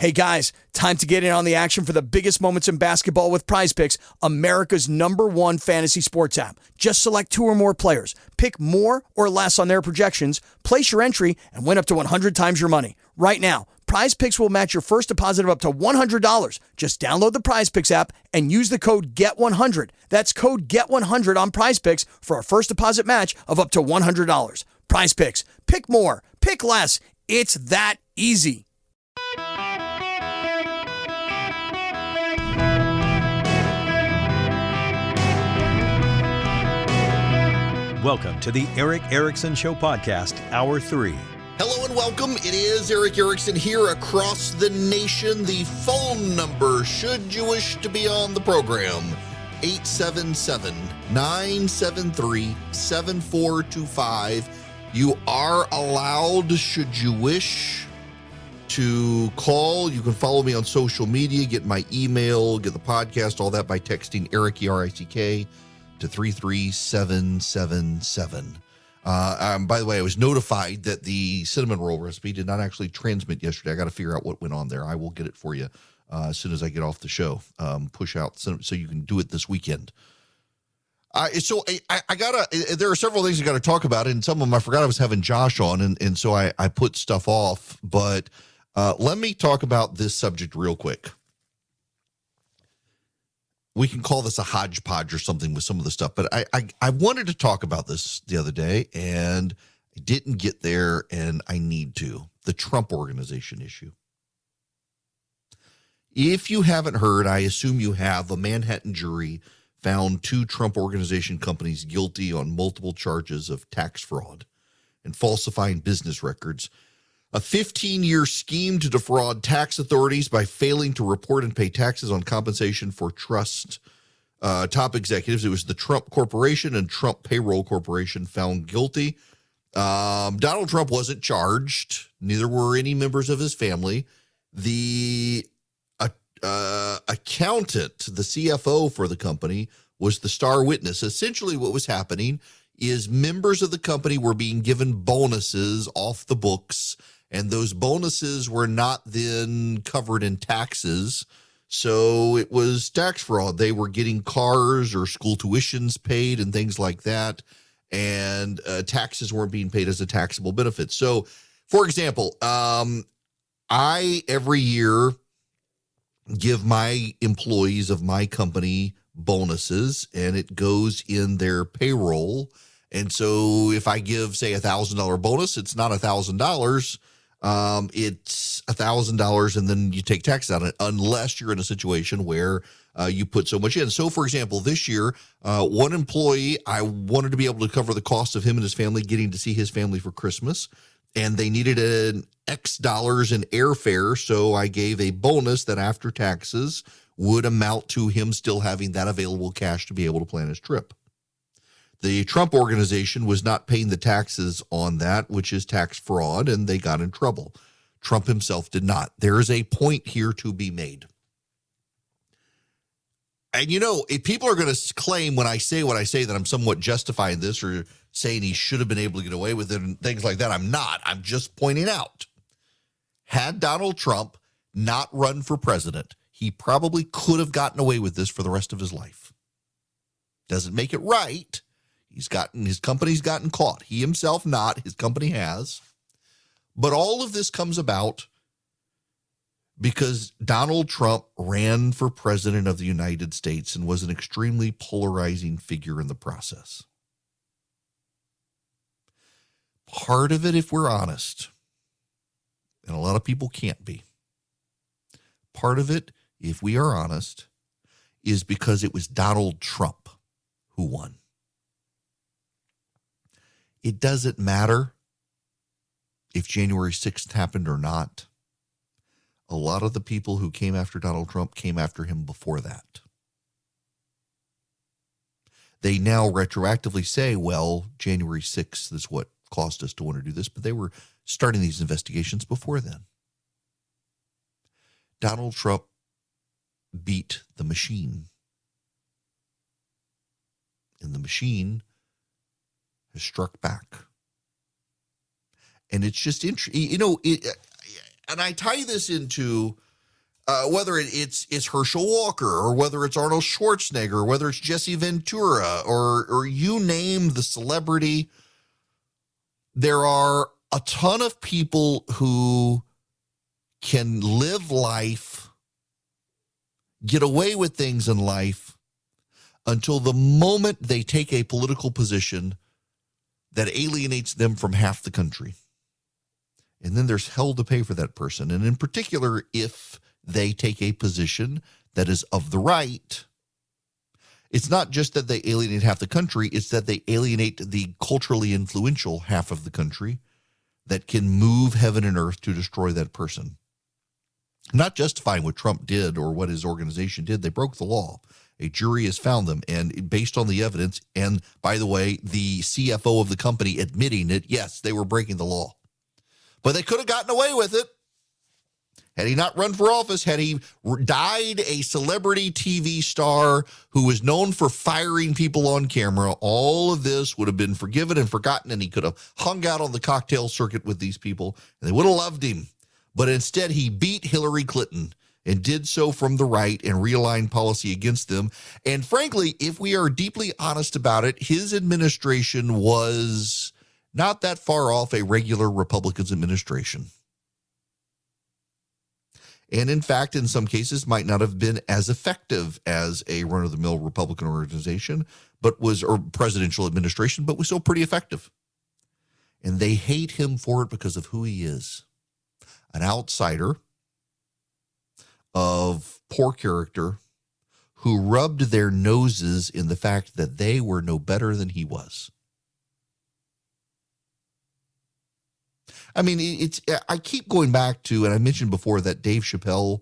Hey guys, time to get in on the action for the biggest moments in basketball with Prize Picks, America's #1 fantasy sports app. Just select 2 or more players, pick more or less on their projections, place your entry, and win up to 100 times your money. Right now, Prize Picks will match your first deposit of up to $100. Just download the Prize Picks app and use the code GET100. That's code GET100 on Prize Picks for a first deposit match of up to $100. Prize Picks. Pick more. Pick less. It's that easy. Welcome to the Eric Erickson Show Podcast, Hour 3. Hello and welcome. It is Eric Erickson here across the nation. The phone number, should you wish to be on the program, 877-973-7425. You are allowed, should you wish, to call. You can follow me on social media, get my email, get the podcast, all that by texting Eric, E-R-I-C-K, to 33777. By the way, I was notified that the cinnamon roll recipe did not actually transmit yesterday. I got to figure out what went on there. I will get it for you as soon as I get off the show. Push out so you can do it this weekend. So I gotta. There are several things I got to talk about, and some of them I forgot I was having Josh on, and so I put stuff off. But let me talk about this subject real quick. We can call this a hodgepodge or something with some of the stuff, but I wanted to talk about this the other day, and I didn't get there, and I need to. The Trump Organization issue. If you haven't heard, I assume you have, a Manhattan jury found 2 Trump Organization companies guilty on multiple charges of tax fraud and falsifying business records. A 15-year scheme to defraud tax authorities by failing to report and pay taxes on compensation for trust top executives. It was the Trump Corporation and Trump Payroll Corporation found guilty. Donald Trump wasn't charged. Neither were any members of his family. The accountant, the CFO for the company, was the star witness. Essentially what was happening is members of the company were being given bonuses off the books, and those bonuses were not then covered in taxes. So it was tax fraud. They were getting cars or school tuitions paid and things like that, and taxes weren't being paid as a taxable benefit. So, for example, I every year give my employees of my company bonuses, and it goes in their payroll. And so if I give, say, $1,000 bonus, it's not $1,000. It's $1,000, and then you take taxes on it, unless you're in a situation where you put so much in. So, for example, this year, one employee, I wanted to be able to cover the cost of him and his family getting to see his family for Christmas, and they needed an X dollars in airfare, so I gave a bonus that after taxes would amount to him still having that available cash to be able to plan his trip. The Trump Organization was not paying the taxes on that, which is tax fraud, and they got in trouble. Trump himself did not. There is a point here to be made. And, you know, if people are going to claim when I say what I say that I'm somewhat justifying this or saying he should have been able to get away with it and things like that, I'm not. I'm just pointing out. Had Donald Trump not run for president, he probably could have gotten away with this for the rest of his life. Doesn't make it right. His company's gotten caught. He himself not, his company has. But all of this comes about because Donald Trump ran for president of the United States and was an extremely polarizing figure in the process. Part of it, if we're honest, and a lot of people can't be, part of it, if we are honest, is because it was Donald Trump who won. It doesn't matter if January 6th happened or not. A lot of the people who came after Donald Trump came after him before that. They now retroactively say, well, January 6th is what caused us to want to do this, but they were starting these investigations before then. Donald Trump beat the machine. And the machine has struck back. And it's just interesting, you know, and I tie this into whether it's Herschel Walker, or whether it's Arnold Schwarzenegger, or whether it's Jesse Ventura, or you name the celebrity, there are a ton of people who can live life, get away with things in life, until the moment they take a political position that alienates them from half the country. And then there's hell to pay for that person. And in particular, if they take a position that is of the right, it's not just that they alienate half the country, it's that they alienate the culturally influential half of the country that can move heaven and earth to destroy that person. Not justifying what Trump did or what his organization did. They broke the law. A jury has found them, and based on the evidence, and by the way, the CFO of the company admitting it, yes, they were breaking the law. But they could have gotten away with it. Had he not run for office, had he died a celebrity TV star who was known for firing people on camera, all of this would have been forgiven and forgotten, and he could have hung out on the cocktail circuit with these people, and they would have loved him. But instead, he beat Hillary Clinton and did so from the right and realigned policy against them. And frankly, if we are deeply honest about it, his administration was not that far off a regular Republican's administration. And in fact, in some cases, might not have been as effective as a run-of-the-mill Republican organization, or presidential administration, but was still pretty effective. And they hate him for it because of who he is. An outsider of poor character who rubbed their noses in the fact that they were no better than he was. I mean, I keep going back to, and I mentioned before, that Dave Chappelle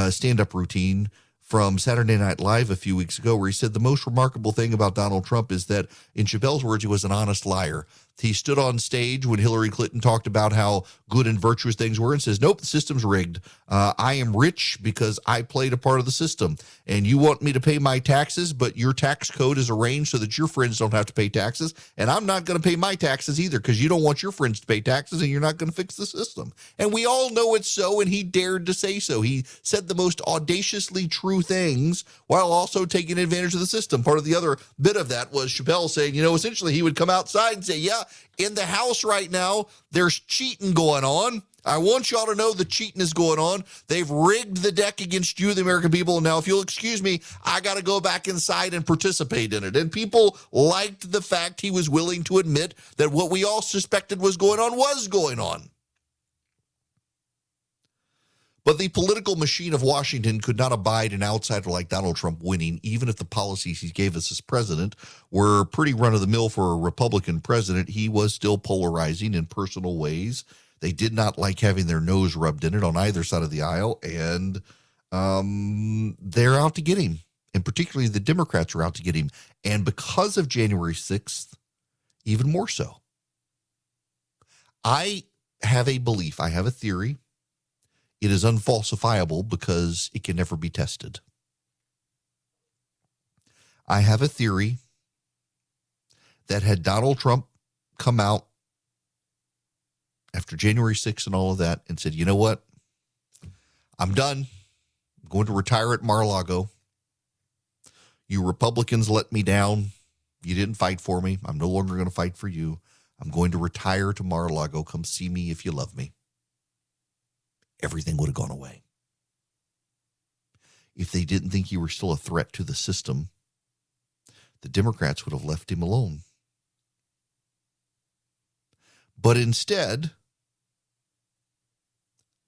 stand-up routine from Saturday Night Live a few weeks ago, where he said the most remarkable thing about Donald Trump is that, in Chappelle's words, he was an honest liar. He stood on stage when Hillary Clinton talked about how good and virtuous things were and says, nope, the system's rigged. I am rich because I played a part of the system. And you want me to pay my taxes, but your tax code is arranged so that your friends don't have to pay taxes. And I'm not going to pay my taxes either because you don't want your friends to pay taxes and you're not going to fix the system. And we all know it's so, and he dared to say so. He said the most audaciously true things while also taking advantage of the system. Part of the other bit of that was Chappelle saying, essentially he would come outside and say, yeah, in the House right now, there's cheating going on. I want y'all to know the cheating is going on. They've rigged the deck against you, the American people. And now, if you'll excuse me, I got to go back inside and participate in it. And people liked the fact he was willing to admit that what we all suspected was going on. But the political machine of Washington could not abide an outsider like Donald Trump winning, even if the policies he gave us as president were pretty run-of-the-mill for a Republican president. He was still polarizing in personal ways. They did not like having their nose rubbed in it on either side of the aisle, and they're out to get him. And particularly the Democrats are out to get him. And because of January 6th, even more so. I have a belief, I have a theory. It is unfalsifiable because it can never be tested. I have a theory that had Donald Trump come out after January 6th and all of that and said, you know what? I'm done. I'm going to retire at Mar-a-Lago. You Republicans let me down. You didn't fight for me. I'm no longer going to fight for you. I'm going to retire to Mar-a-Lago. Come see me if you love me. Everything would have gone away. If they didn't think you were still a threat to the system, the Democrats would have left him alone. But instead,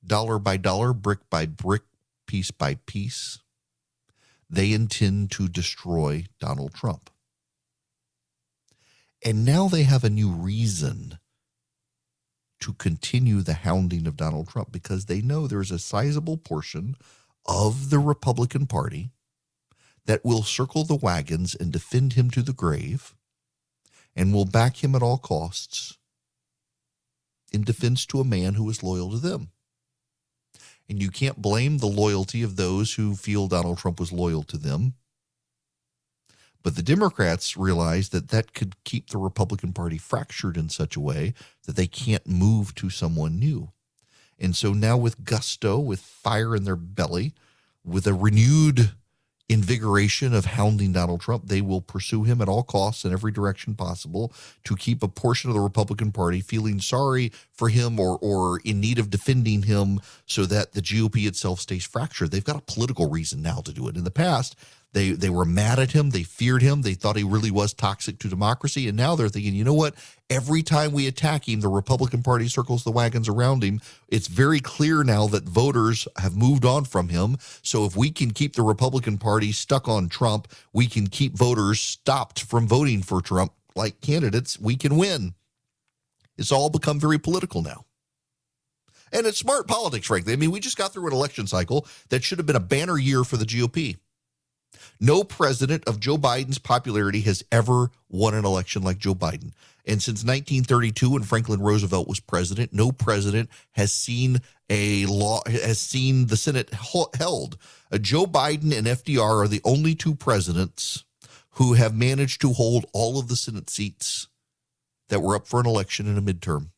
dollar by dollar, brick by brick, piece by piece, they intend to destroy Donald Trump. And now they have a new reason to continue the hounding of Donald Trump, because they know there's a sizable portion of the Republican Party that will circle the wagons and defend him to the grave and will back him at all costs in defense to a man who is loyal to them. And you can't blame the loyalty of those who feel Donald Trump was loyal to them. But the Democrats realize that that could keep the Republican Party fractured in such a way that they can't move to someone new. And so now with gusto, with fire in their belly, with a renewed invigoration of hounding Donald Trump, they will pursue him at all costs in every direction possible to keep a portion of the Republican Party feeling sorry for him or in need of defending him so that the GOP itself stays fractured. They've got a political reason now to do it. In the past, they were mad at him. They feared him. They thought he really was toxic to democracy. And now they're thinking, you know what? Every time we attack him, the Republican Party circles the wagons around him. It's very clear now that voters have moved on from him. So if we can keep the Republican Party stuck on Trump, we can keep voters stopped from voting for Trump like candidates. We can win. It's all become very political now. And it's smart politics, frankly. I mean, we just got through an election cycle that should have been a banner year for the GOP. No president of Joe Biden's popularity has ever won an election like Joe Biden. And since 1932, when Franklin Roosevelt was president, no president has seen the Senate held. Joe Biden and FDR are the only two presidents who have managed to hold all of the Senate seats that were up for an election in a midterm.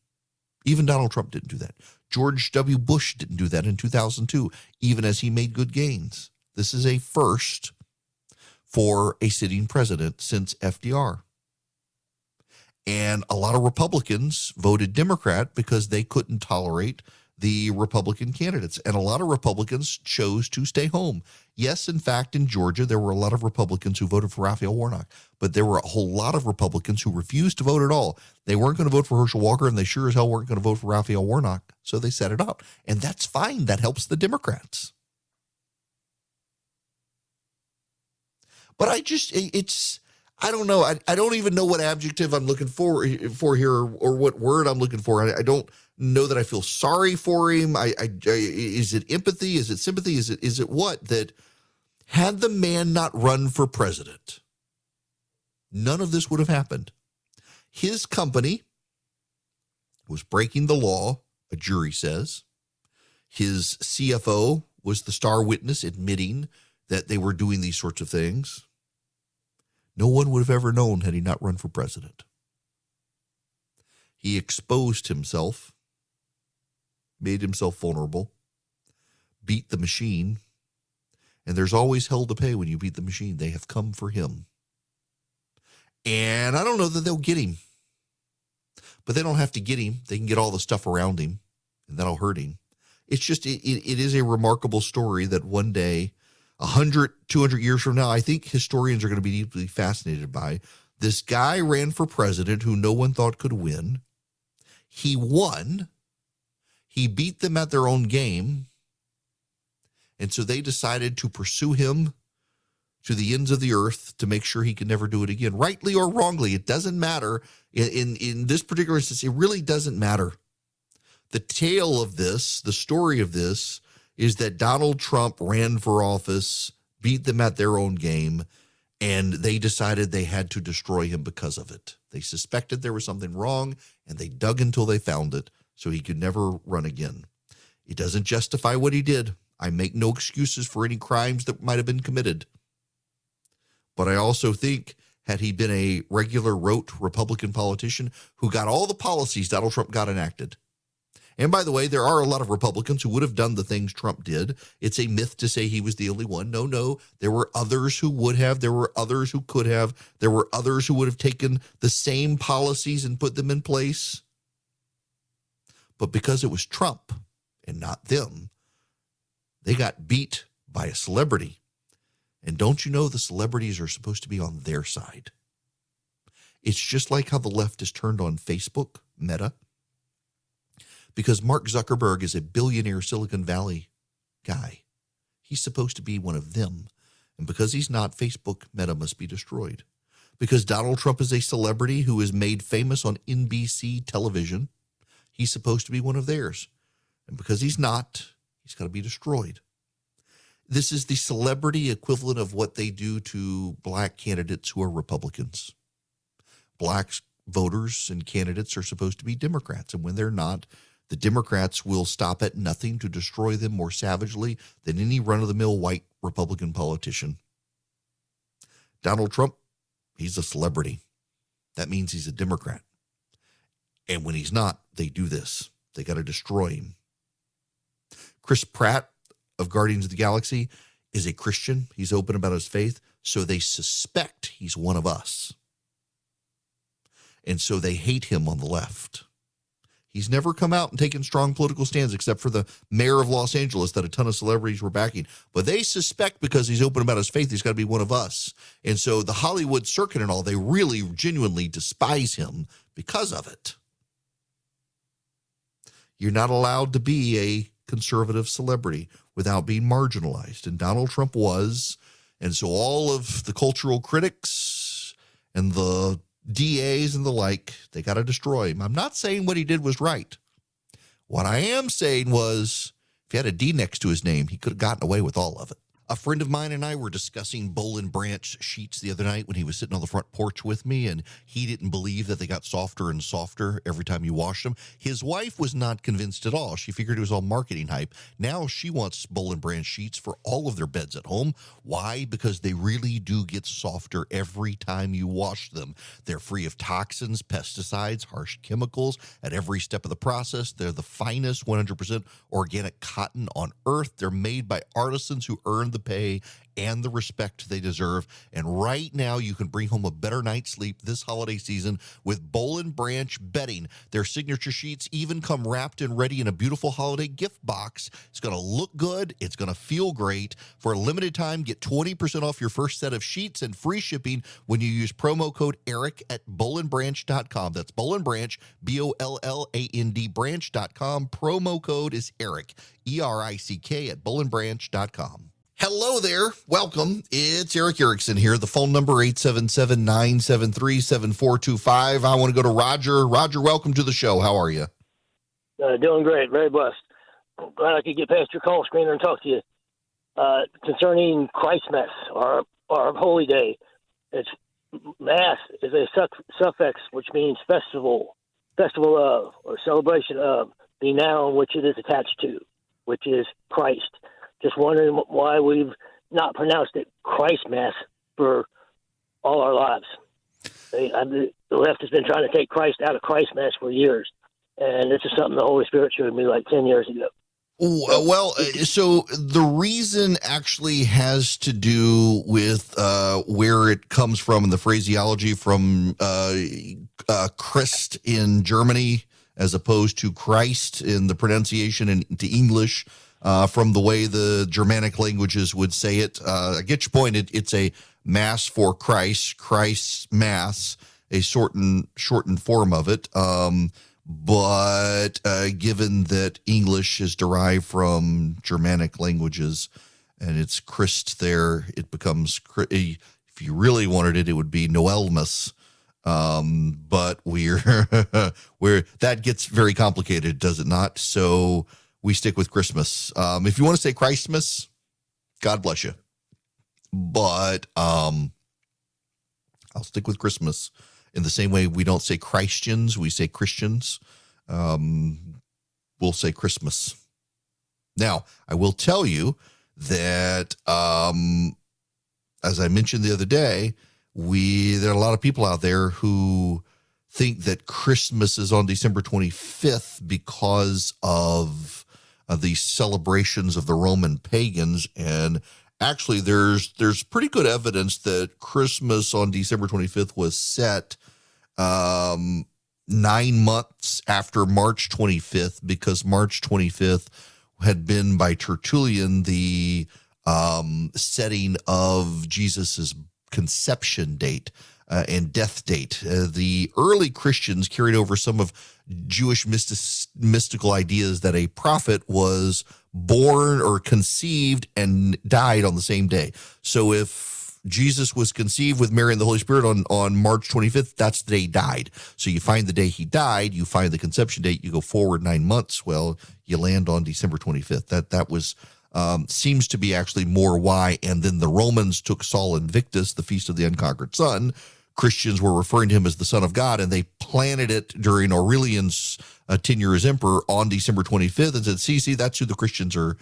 Even Donald Trump didn't do that. George W. Bush didn't do that in 2002, even as he made good gains. This is a first for a sitting president since FDR. And a lot of Republicans voted Democrat because they couldn't tolerate the Republican candidates. And a lot of Republicans chose to stay home. Yes, in fact, in Georgia, there were a lot of Republicans who voted for Raphael Warnock, but there were a whole lot of Republicans who refused to vote at all. They weren't going to vote for Herschel Walker, and they sure as hell weren't going to vote for Raphael Warnock. So they set it up. And that's fine. That helps the Democrats. But I don't know. I don't even know what adjective I'm looking for here or what word I'm looking for. I don't know that I feel sorry for him. Is it empathy? Is it sympathy? Is it what? That had the man not run for president, none of this would have happened. His company was breaking the law, a jury says. His CFO was the star witness admitting that they were doing these sorts of things. No one would have ever known had he not run for president. He exposed himself, made himself vulnerable, beat the machine, and there's always hell to pay when you beat the machine. They have come for him. And I don't know that they'll get him, but they don't have to get him. They can get all the stuff around him, and that'll hurt him. It's just, it is a remarkable story that one day, 100, 200 years from now, I think historians are going to be deeply fascinated by. This guy ran for president who no one thought could win. He won. He beat them at their own game. And so they decided to pursue him to the ends of the earth to make sure he could never do it again. Rightly or wrongly, it doesn't matter. In this particular instance, it really doesn't matter. The tale of this, the story of this, is that Donald Trump ran for office, beat them at their own game, and they decided they had to destroy him because of it. They suspected there was something wrong, and they dug until they found it, so he could never run again. It doesn't justify what he did. I make no excuses for any crimes that might have been committed. But I also think, had he been a regular rote Republican politician who got all the policies Donald Trump got enacted, and by the way, there are a lot of Republicans who would have done the things Trump did. It's a myth to say he was the only one. No. There were others who would have. There were others who could have. There were others who would have taken the same policies and put them in place. But because it was Trump and not them, they got beat by a celebrity. And don't you know the celebrities are supposed to be on their side? It's just like how the left is turned on Facebook, Meta. Because Mark Zuckerberg is a billionaire Silicon Valley guy. He's supposed to be one of them. And because he's not, Facebook Meta must be destroyed. Because Donald Trump is a celebrity who is made famous on NBC television, he's supposed to be one of theirs. And because he's not, he's got to be destroyed. This is the celebrity equivalent of what they do to black candidates who are Republicans. Black voters and candidates are supposed to be Democrats, and when they're not, the Democrats will stop at nothing to destroy them more savagely than any run-of-the-mill white Republican politician. Donald Trump, he's a celebrity. That means he's a Democrat. And when he's not, they do this. They got to destroy him. Chris Pratt of Guardians of the Galaxy is a Christian. He's open about his faith. So they suspect he's one of us. And so they hate him on the left. He's never come out and taken strong political stands except for the mayor of Los Angeles that a ton of celebrities were backing. But they suspect because he's open about his faith, he's got to be one of us. And so the Hollywood circuit and all, they really genuinely despise him because of it. You're not allowed to be a conservative celebrity without being marginalized. And Donald Trump was. And so all of the cultural critics and the DAs and the like, they got to destroy him. I'm not saying what he did was right. What I am saying was, if he had a D next to his name, he could have gotten away with all of it. A friend of mine and I were discussing Boll and Branch sheets the other night when he was sitting on the front porch with me, and he didn't believe that they got softer and softer every time you washed them. His wife was not convinced at all. She figured it was all marketing hype. Now she wants Boll and Branch sheets for all of their beds at home. Why? Because they really do get softer every time you wash them. They're free of toxins, pesticides, harsh chemicals at every step of the process. They're the finest 100% organic cotton on earth. They're made by artisans who earn the pay and the respect they deserve. And right now, you can bring home a better night's sleep this holiday season with Boll and Branch bedding. Their signature sheets even come wrapped and ready in a beautiful holiday gift box. It's going to look good. It's going to feel great. For a limited time, get 20% off your first set of sheets and free shipping when you use promo code ERIC at bollandbranch.com. That's Boll and Branch, BOLLAND branch.com. Promo code is ERIC, ERICK at bollandbranch.com. Hello there. Welcome. It's Eric Erickson here. The phone number 877-973-7425. I want to go to Roger. Roger, welcome to the show. How are you? Doing great. Very blessed. Glad I could get past your call screener and talk to you. Concerning Christmas, our holy day. It's Mass is a suffix which means festival of, or celebration of the noun which it is attached to, which is Christ. Just wondering why we've not pronounced it Christmas for all our lives. The left has been trying to take Christ out of Christmas for years, and this is something the Holy Spirit showed me like 10 years ago. Well, so the reason actually has to do with where it comes from and the phraseology from Christ in Germany as opposed to Christ in the pronunciation into English. From the way the Germanic languages would say it. I get your point. It's a mass for Christ, Christ's mass, a shortened form of it. But given that English is derived from Germanic languages and it's Christ there, it becomes, if you really wanted it, it would be Noelmas. But we're that gets very complicated, does it not? So we stick with Christmas. If you want to say Christmas, God bless you. But I'll stick with Christmas. In the same way we don't say Christians, we say Christians. We'll say Christmas. Now, I will tell you that, as I mentioned the other day, there are a lot of people out there who think that Christmas is on December 25th because of the celebrations of the Roman pagans. And actually, there's pretty good evidence that Christmas on December 25th was set 9 months after March 25th, because March 25th had been by Tertullian the setting of Jesus's conception date and death date. The early Christians carried over some of Jewish mystical ideas that a prophet was born or conceived and died on the same day. So if Jesus was conceived with Mary and the Holy Spirit on March 25th, that's the day he died. So you find the day he died, you find the conception date, you go forward 9 months, well, you land on December 25th. That was seems to be actually more why. And then the Romans took Sol Invictus, the Feast of the Unconquered Sun. Christians were referring to him as the Son of God, and they planted it during Aurelian's tenure as emperor on December 25th and said, see, that's who the Christians are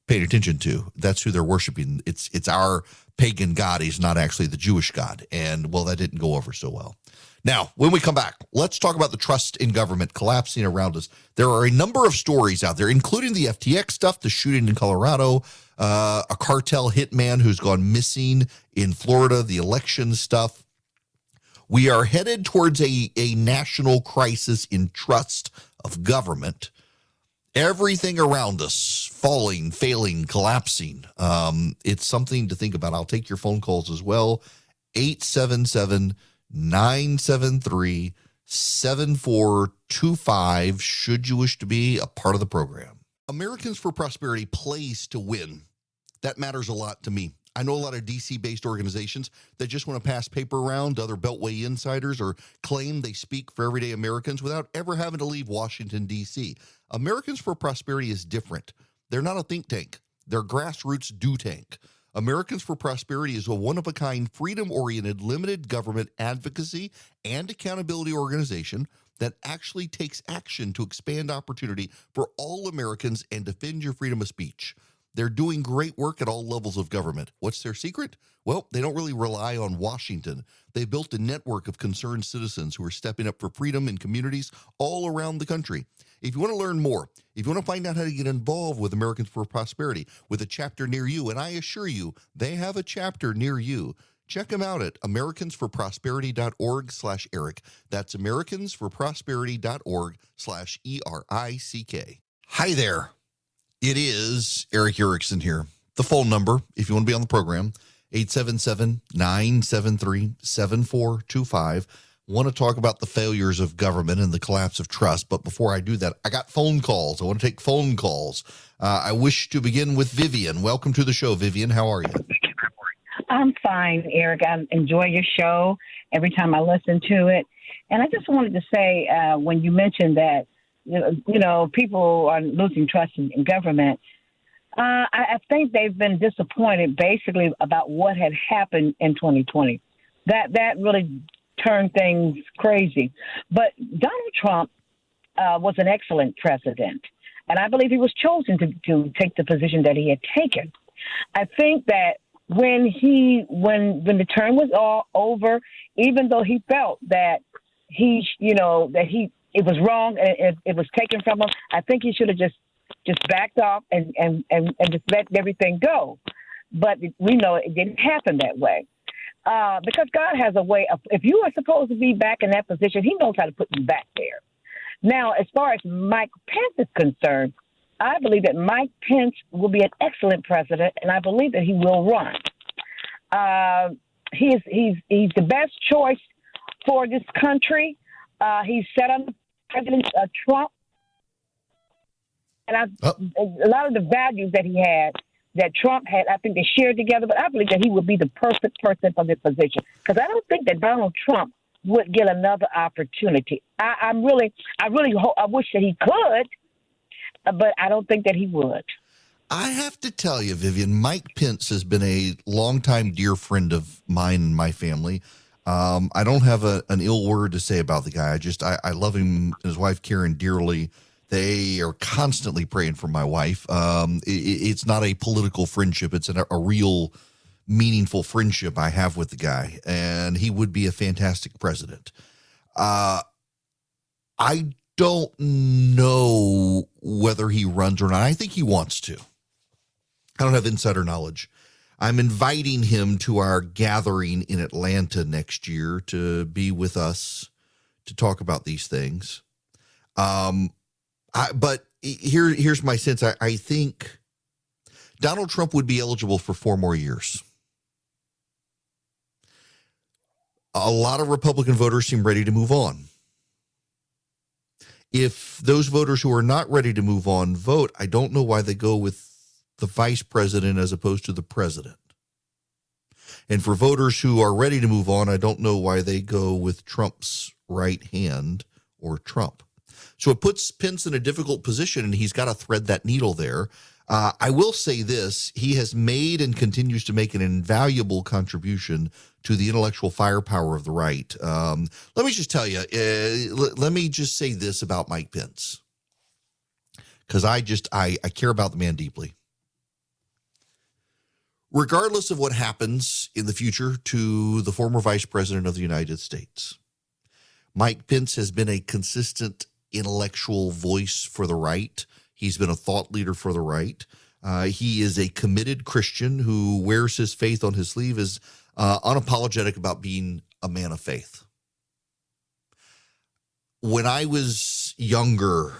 paying attention to. That's who they're worshiping. It's our pagan God. He's not actually the Jewish God. And, well, that didn't go over so well. Now, when we come back, let's talk about the trust in government collapsing around us. There are a number of stories out there, including the FTX stuff, the shooting in Colorado, a cartel hitman who's gone missing in Florida, the election stuff. We are headed towards a national crisis in trust of government. Everything around us falling, failing, collapsing. It's something to think about. I'll take your phone calls as well. 877-973-7425 should you wish to be a part of the program. Americans for Prosperity plays to win. That matters a lot to me. I know a lot of DC-based organizations that just want to pass paper around to other Beltway insiders or claim they speak for everyday Americans without ever having to leave Washington, D.C. Americans for Prosperity is different. They're not a think tank. They're grassroots do tank. Americans for Prosperity is a one-of-a-kind, freedom-oriented, limited government advocacy and accountability organization that actually takes action to expand opportunity for all Americans and defend your freedom of speech. They're doing great work at all levels of government. What's their secret? Well, they don't really rely on Washington. They built a network of concerned citizens who are stepping up for freedom in communities all around the country. If you want to learn more, if you want to find out how to get involved with Americans for Prosperity, with a chapter near you, and I assure you, they have a chapter near you, check them out at americansforprosperity.org/Eric. That's americansforprosperity.org/ERICK. Hi there. It is Eric Erickson here. The phone number, if you want to be on the program, 877-973-7425. Want to talk about the failures of government and the collapse of trust. But before I do that, I got phone calls. I want to take phone calls. I wish to begin with Vivian. Welcome to the show, Vivian. How are you? I'm fine, Eric. I enjoy your show every time I listen to it. And I just wanted to say, when you mentioned that, people are losing trust in government, I think they've been disappointed basically about what had happened in 2020. That really turned things crazy. But Donald Trump was an excellent president, and I believe he was chosen to take the position that he had taken. I think that when the term was all over, even though he felt that it was wrong and it was taken from him, I think he should have just backed off and just let everything go. But we know it didn't happen that way. Because God has a way of, if you are supposed to be back in that position, he knows how to put you back there. Now, as far as Mike Pence is concerned, I believe that Mike Pence will be an excellent president, and I believe that he will run. He's the best choice for this country. He's set on President Trump, and a lot of the values that he had, that Trump had, I think they shared together. But I believe that he would be the perfect person for this position, because I don't think that Donald Trump would get another opportunity. I wish that he could, but I don't think that he would. I have to tell you, Vivian, Mike Pence has been a longtime dear friend of mine and my family. I don't have an ill word to say about the guy. I love him and his wife, Karen, dearly. They are constantly praying for my wife. It's not a political friendship. It's a real meaningful friendship I have with the guy, and he would be a fantastic president. I don't know whether he runs or not. I think he wants to. I don't have insider knowledge. I'm inviting him to our gathering in Atlanta next year to be with us to talk about these things. But here's my sense. I think Donald Trump would be eligible for 4 more years. A lot of Republican voters seem ready to move on. If those voters who are not ready to move on vote, I don't know why they go with the vice president as opposed to the president. And for voters who are ready to move on, I don't know why they go with Trump's right hand or Trump. So it puts Pence in a difficult position, and he's got to thread that needle there. I will say this: he has made and continues to make an invaluable contribution to the intellectual firepower of the right. Let me just tell you, let me just say this about Mike Pence, because I care about the man deeply. Regardless of what happens in the future to the former vice president of the United States, Mike Pence has been a consistent intellectual voice for the right. He's been a thought leader for the right. He is a committed Christian who wears his faith on his sleeve, is unapologetic about being a man of faith. When I was younger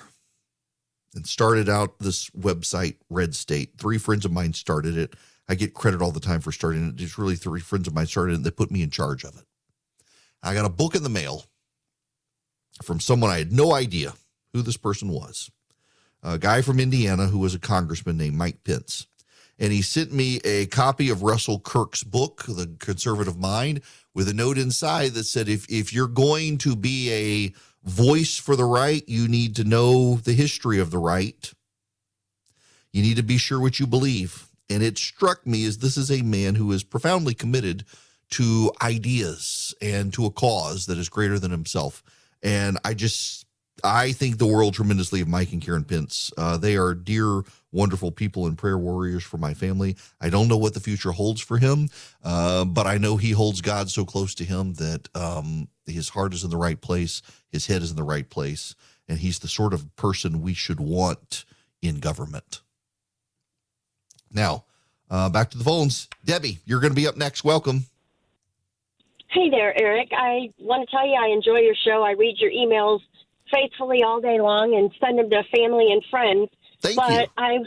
and started out this website, Red State, 3 friends of mine started it. I get credit all the time for starting it. It's really 3 friends of mine started it, and they put me in charge of it. I got a book in the mail from someone I had no idea who this person was. A guy from Indiana who was a congressman named Mike Pence. And he sent me a copy of Russell Kirk's book, The Conservative Mind, with a note inside that said, if you're going to be a voice for the right, you need to know the history of the right. You need to be sure what you believe. And it struck me as this is a man who is profoundly committed to ideas and to a cause that is greater than himself. And I think the world tremendously of Mike and Karen Pence. They are dear, wonderful people and prayer warriors for my family. I don't know what the future holds for him, but I know he holds God so close to him that his heart is in the right place, his head is in the right place, and he's the sort of person we should want in government. Now, back to the phones. Debbie, you're going to be up next. Welcome. Hey there, Eric. I want to tell you I enjoy your show. I read your emails faithfully all day long and send them to family and friends. Thank you. But I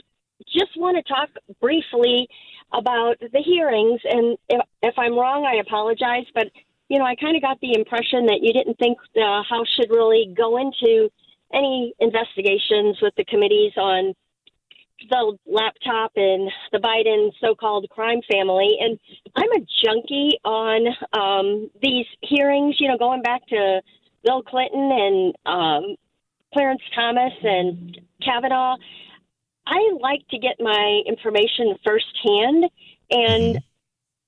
just want to talk briefly about the hearings. And if I'm wrong, I apologize. But, you know, I kind of got the impression that you didn't think the House should really go into any investigations with the committees on the laptop and the Biden so-called crime family. And I'm a junkie on these hearings, you know, going back to Bill Clinton and Clarence Thomas and Kavanaugh. I like to get my information firsthand, and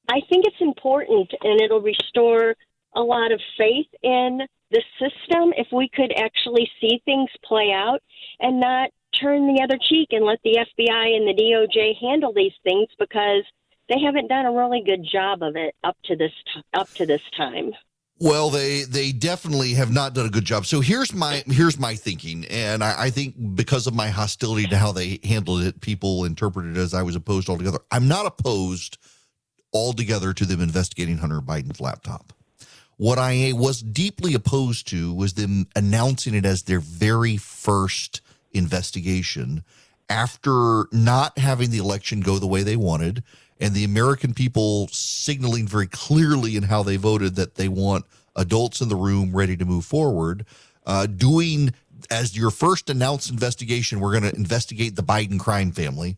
I think it's important, and it'll restore a lot of faith in the system if we could actually see things play out and not turn the other cheek and let the FBI and the DOJ handle these things, because they haven't done a really good job of it up to this time. Well, they definitely have not done a good job. So here's my thinking, and I think because of my hostility to how they handled it, people interpreted it as I was opposed altogether. I'm not opposed altogether to them investigating Hunter Biden's laptop. What I was deeply opposed to was them announcing it as their very first investigation after not having the election go the way they wanted, and the American people signaling very clearly in how they voted that they want adults in the room ready to move forward, doing as your first announced investigation, we're going to investigate the Biden crime family.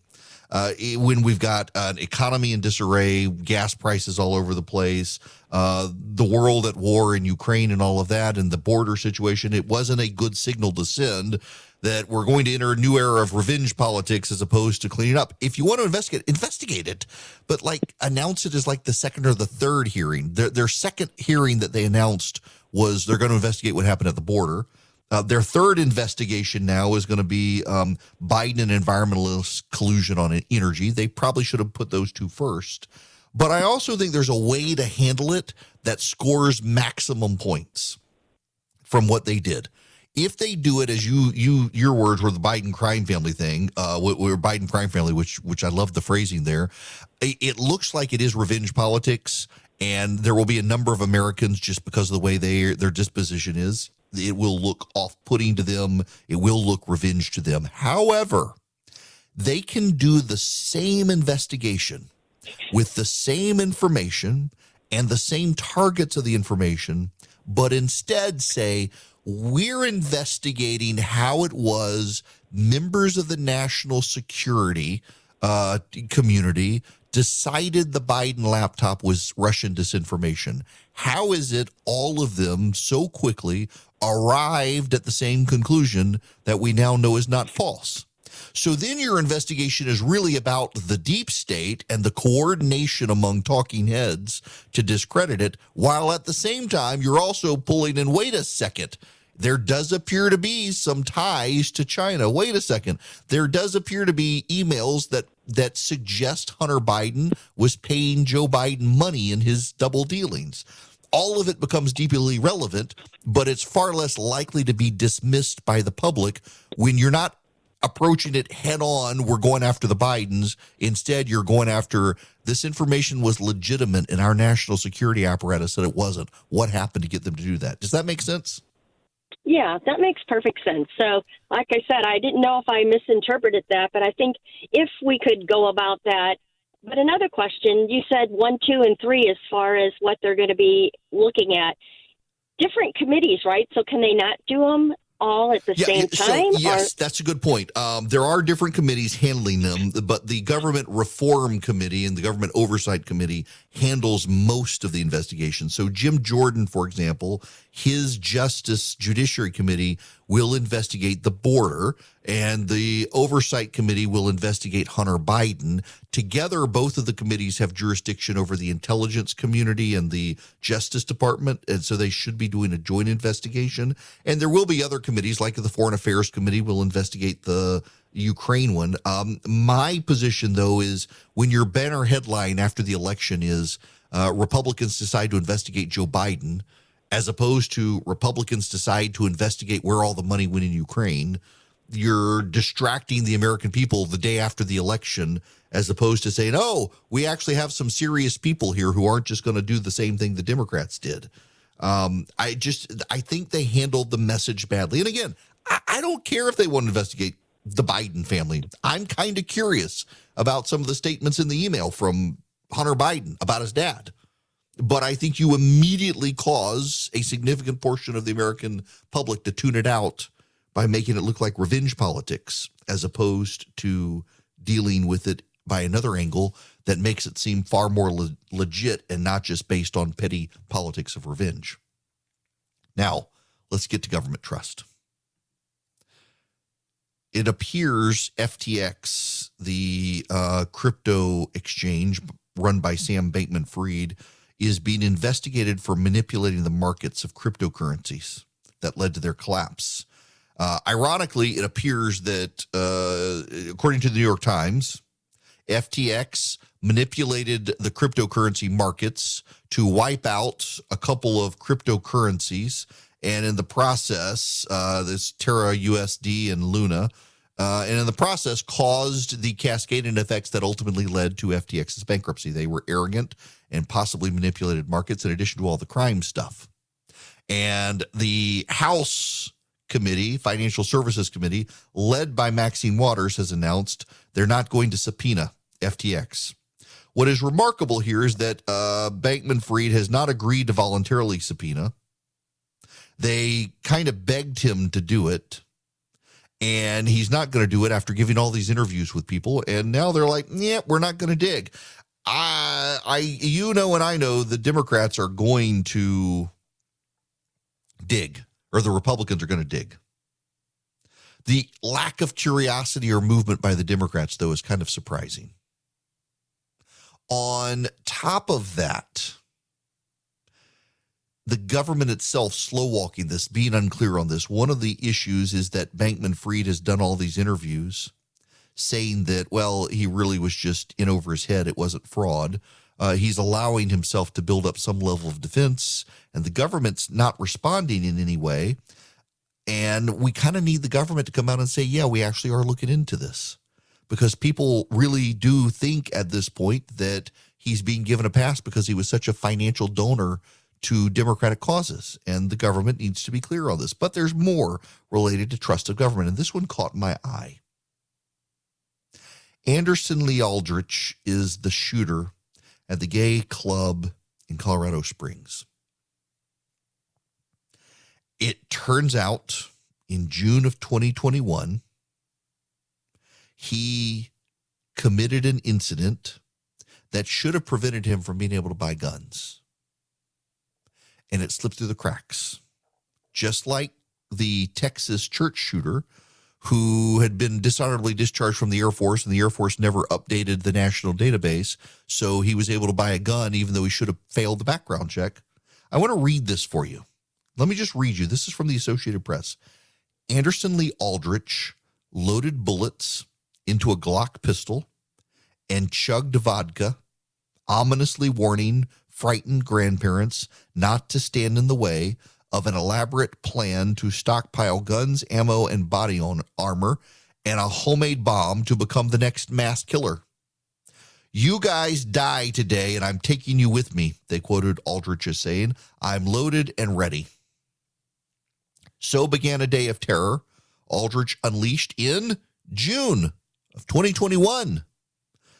When we've got an economy in disarray, gas prices all over the place, the world at war in Ukraine and all of that, and the border situation, it wasn't a good signal to send that we're going to enter a new era of revenge politics as opposed to cleaning up. If you want to investigate it, but like announce it as like the second or the third hearing. Their second hearing that they announced was they're going to investigate what happened at the border. Their third investigation now is going to be Biden and environmentalist collusion on energy. They probably should have put those two first. But I also think there's a way to handle it that scores maximum points from what they did. If they do it as your words were the Biden crime family thing, or Biden crime family, which I love the phrasing there, it looks like it is revenge politics, and there will be a number of Americans just because of the way their disposition is. It will look off-putting to them. It will look revenge to them. However, they can do the same investigation with the same information and the same targets of the information, but instead say, we're investigating how it was members of the national security community decided the Biden laptop was Russian disinformation. How is it all of them so quickly arrived at the same conclusion that we now know is not false? So then your investigation is really about the deep state and the coordination among talking heads to discredit it, while at the same time you're also pulling in, wait a second, there does appear to be some ties to China. Wait a second. There does appear to be emails that suggest Hunter Biden was paying Joe Biden money in his double dealings. all of it becomes deeply relevant, but it's far less likely to be dismissed by the public when you're not approaching it head on. We're going after the Bidens. Instead, you're going after this information was legitimate and our national security apparatus said it wasn't. What happened to get them to do that? Does that make sense? Yeah, that makes perfect sense. So, like I said, I didn't know if I misinterpreted that, but I think if we could go about that. But another question, you said 1, 2, and 3 as far as what they're going to be looking at. Different committees, right? So can they not do them all at the same time? So, yes, that's a good point. There are different committees handling them, but the Government Reform Committee and the Government Oversight Committee handles most of the investigation. So Jim Jordan, for example, his Justice Judiciary Committee will investigate the border, and the Oversight Committee will investigate Hunter Biden. Together, both of the committees have jurisdiction over the intelligence community and the Justice Department, and so they should be doing a joint investigation. And there will be other committees, like the Foreign Affairs Committee will investigate the Ukraine one. My position, though, is when your banner headline after the election is Republicans decide to investigate Joe Biden, as opposed to Republicans decide to investigate where all the money went in Ukraine, you're distracting the American people the day after the election, as opposed to saying, oh, we actually have some serious people here who aren't just going to do the same thing the Democrats did. I think they handled the message badly. And again, I don't care if they want to investigate the Biden family. I'm kind of curious about some of the statements in the email from Hunter Biden about his dad. But I think you immediately cause a significant portion of the American public to tune it out by making it look like revenge politics, as opposed to dealing with it by another angle that makes it seem far more legit and not just based on petty politics of revenge. Now, let's get to government trust. It appears FTX, the crypto exchange run by Sam Bankman-Fried, is being investigated for manipulating the markets of cryptocurrencies that led to their collapse. Ironically, it appears that, according to the New York Times, FTX manipulated the cryptocurrency markets to wipe out a couple of cryptocurrencies, and in the process, this Terra USD and Luna, and in the process caused the cascading effects that ultimately led to FTX's bankruptcy. They were arrogant and possibly manipulated markets in addition to all the crime stuff. And the House Committee, Financial Services Committee, led by Maxine Waters, has announced they're not going to subpoena FTX. What is remarkable here is that Bankman-Fried has not agreed to voluntarily subpoena. They kind of begged him to do it, and he's not going to do it after giving all these interviews with people. And now they're like, yeah, we're not going to dig. And I know the Democrats are going to dig, or the Republicans are going to dig. The lack of curiosity or movement by the Democrats, though, is kind of surprising. On top of that, the government itself slow-walking this, being unclear on this. One of the issues is that Bankman-Fried has done all these interviews saying that, well, he really was just in over his head. It wasn't fraud. He's allowing himself to build up some level of defense, and the government's not responding in any way. And we kind of need the government to come out and say, yeah, we actually are looking into this, because people really do think at this point that he's being given a pass because he was such a financial donor to Democratic causes, and the government needs to be clear on this. But there's more related to trust of government, and this one caught my eye. Anderson Lee Aldrich is the shooter at the gay club in Colorado Springs. It turns out in June of 2021, he committed an incident that should have prevented him from being able to buy guns. And it slipped through the cracks. Just like the Texas church shooter who had been dishonorably discharged from the Air Force, and the Air Force never updated the national database, so he was able to buy a gun even though he should have failed the background check. I want to read this for you. Let me just read you. This is from the Associated Press. Anderson Lee Aldrich loaded bullets into a Glock pistol and chugged vodka, ominously warning frightened grandparents not to stand in the way of an elaborate plan to stockpile guns, ammo, and body armor, and a homemade bomb to become the next mass killer. "You guys die today, and I'm taking you with me," they quoted Aldrich as saying. "I'm loaded and ready." So began a day of terror Aldrich unleashed in June of 2021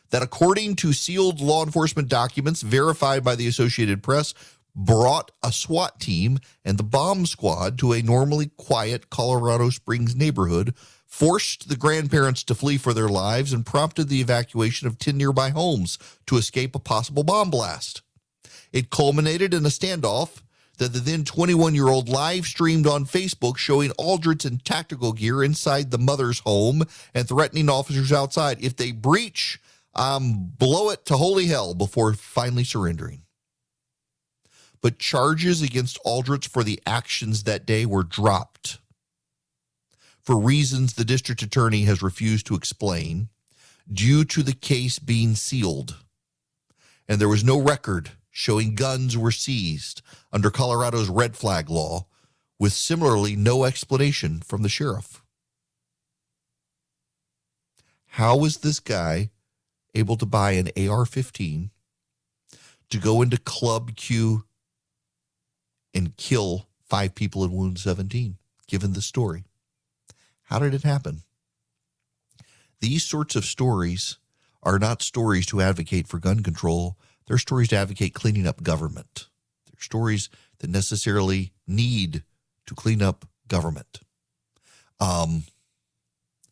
that, according to sealed law enforcement documents verified by the Associated Press, brought a SWAT team and the bomb squad to a normally quiet Colorado Springs neighborhood, forced the grandparents to flee for their lives, and prompted the evacuation of 10 nearby homes to escape a possible bomb blast. It culminated in a standoff that the then 21-year-old live streamed on Facebook, showing Aldrich in tactical gear inside the mother's home and threatening officers outside, "If they breach, blow it to holy hell," before finally surrendering. But charges against Aldrich for the actions that day were dropped for reasons the district attorney has refused to explain, due to the case being sealed. And there was no record showing guns were seized under Colorado's red flag law, with similarly no explanation from the sheriff. How was this guy able to buy an AR-15 to go into Club Q and kill 5 people and wound 17, given the story? How did it happen? These sorts of stories are not stories to advocate for gun control. They're stories to advocate cleaning up government. They're stories that necessarily need to clean up government.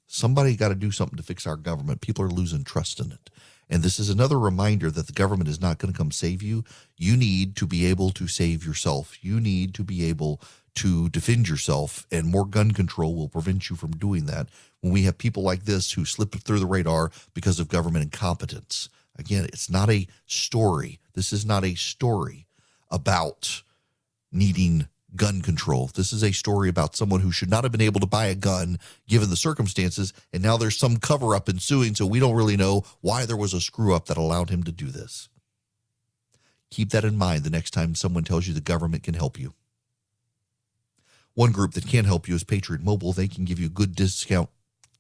Somebody got to do something to fix our government. People are losing trust in it. And this is another reminder that the government is not going to come save you. You need to be able to save yourself. You need to be able to defend yourself, and more gun control will prevent you from doing that when we have people like this who slip through the radar because of government incompetence. Again, it's not a story. This is not a story about needing gun control. This is a story about someone who should not have been able to buy a gun given the circumstances, and now there's some cover-up ensuing, so we don't really know why there was a screw-up that allowed him to do this. Keep that in mind the next time someone tells you the government can help you. One group that can help you is Patriot Mobile. They can give you good discount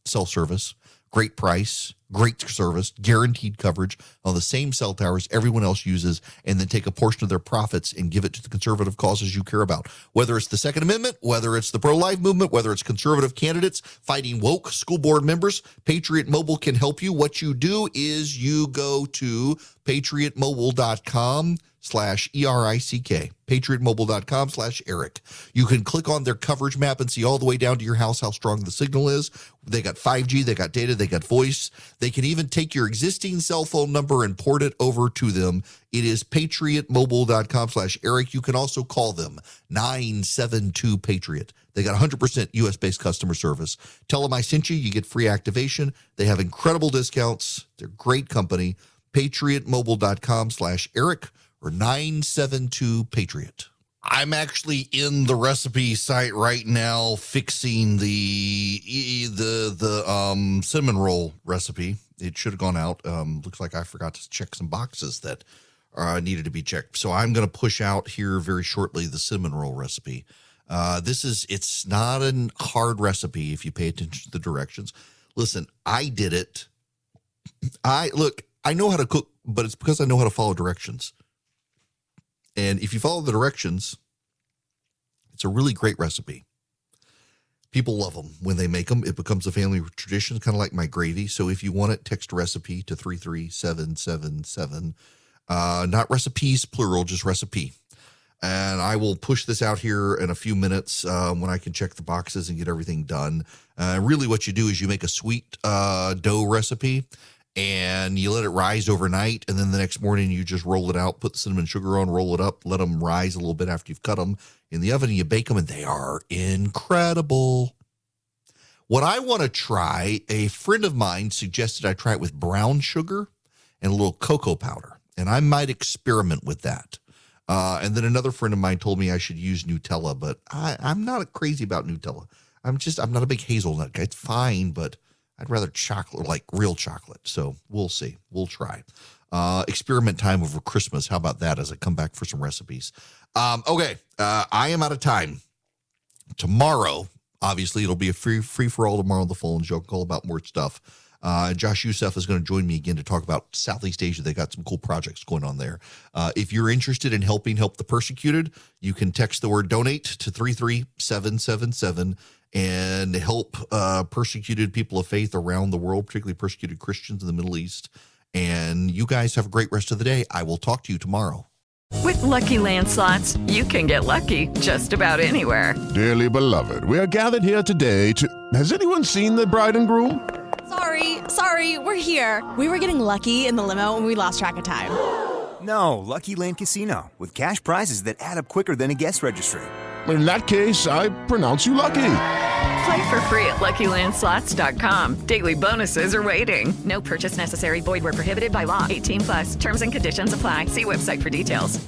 cell service, great price, great service, guaranteed coverage on the same cell towers everyone else uses, and then take a portion of their profits and give it to the conservative causes you care about. Whether it's the Second Amendment, whether it's the pro-life movement, whether it's conservative candidates fighting woke school board members, Patriot Mobile can help you. What you do is you go to patriotmobile.com/ERICK, patriotmobile.com/Eric. You can click on their coverage map and see all the way down to your house how strong the signal is. They got 5G, they got data, they got voice. They can even take your existing cell phone number and port it over to them. It is patriotmobile.com/Eric. You can also call them 972-PATRIOT. They got 100% U.S.-based customer service. Tell them I sent you. You get free activation. They have incredible discounts. They're a great company. patriotmobile.com/Eric or 972-PATRIOT. I'm actually in the recipe site right now fixing the cinnamon roll recipe. It should have gone out. Looks like I forgot to check some boxes that needed to be checked. So I'm going to push out here very shortly the cinnamon roll recipe. It's not a hard recipe if you pay attention to the directions. Listen, I did it. I know how to cook, but it's because I know how to follow directions. And if you follow the directions, it's a really great recipe. People love them when they make them. It becomes a family tradition, kind of like my gravy. So if you want it, text recipe to 33777. Not recipes, plural, just recipe. And I will push this out here in a few minutes when I can check the boxes and get everything done. Really what you do is you make a sweet dough recipe, and you let it rise overnight, and then the next morning you just roll it out, put the cinnamon sugar on, roll it up, let them rise a little bit after you've cut them in the oven, and you bake them, and they are incredible. What I want to try, a friend of mine suggested I try it with brown sugar and a little cocoa powder, and I might experiment with that. And then another friend of mine told me I should use Nutella, but I'm not crazy about Nutella. I'm not a big hazelnut guy. It's fine, but I'd rather chocolate, like real chocolate. So we'll see. We'll try. experiment time over Christmas. How about that as I come back for some recipes? Okay, I am out of time. Tomorrow, obviously, it'll be a free-for-all tomorrow on the phone show. All about more stuff. Josh Youssef is going to join me again to talk about Southeast Asia. They got some cool projects going on there. If you're interested in helping help the persecuted, you can text the word donate to 33777 and help persecuted people of faith around the world, particularly persecuted Christians in the Middle East. And you guys have a great rest of the day. I will talk to you tomorrow. With Lucky Land Slots, you can get lucky just about anywhere. Dearly beloved, we are gathered here today to... Has anyone seen the bride and groom? Sorry, we're here. We were getting lucky in the limo and we lost track of time. No, Lucky Land Casino, with cash prizes that add up quicker than a guest registry. In that case, I pronounce you lucky. Play for free at LuckyLandSlots.com. Daily bonuses are waiting. No purchase necessary. Void where prohibited by law. 18+. Terms and conditions apply. See website for details.